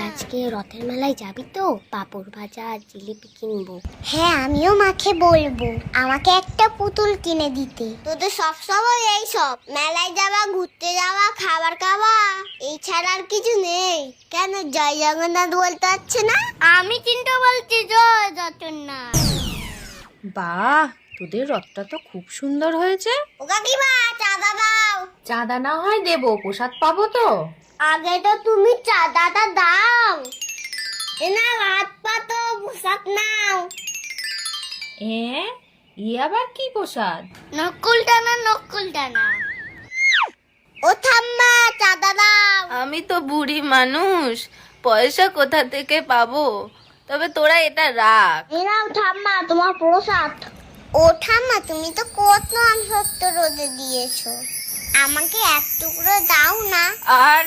আজকে রথের মেলায় যাবি তো? পাঁপড় ভাজা আর জিলিপি কিনবো। হ্যাঁ, আমিও মাকে বলবো আমাকে একটা পুতুল কিনে দিতে। তোদের সবসময় এই সব মেলায় যাওয়া, ঘুরতে যাওয়া, খাবার খাওয়া, এই ছাড়া আর কিছু নেই। কেন জয় জগন্নাথ বলতে হচ্ছে না? আমি কিন্তু বলছি জয় জগন্নাথ। বাহ, তোদের রথটা তো খুব সুন্দর হয়েছে। ও কাকিমা, চাঁদা দাও। চাঁদা না হয় দেবো, প্রসাদ পাবো তো। আগে তো তুমি চাঁদাটা দাও। না হাত পাতো, পোশাক নাও। আবার কি প্রসাদ? নকুল টানা। ও ঠাম্মা, চাঁদা দাও। আমি তো বুড়ি মানুষ, পয়সা কোথা থেকে পাবো? তবে তোরা এটা রাখ। এনাও ঠাম্মা তোমার প্রসাদ। ও ঠাম্মা, তুমি তো কত আম সত্য রোদে দিয়েছো, আমাকে এক টুকরো দাও না। আর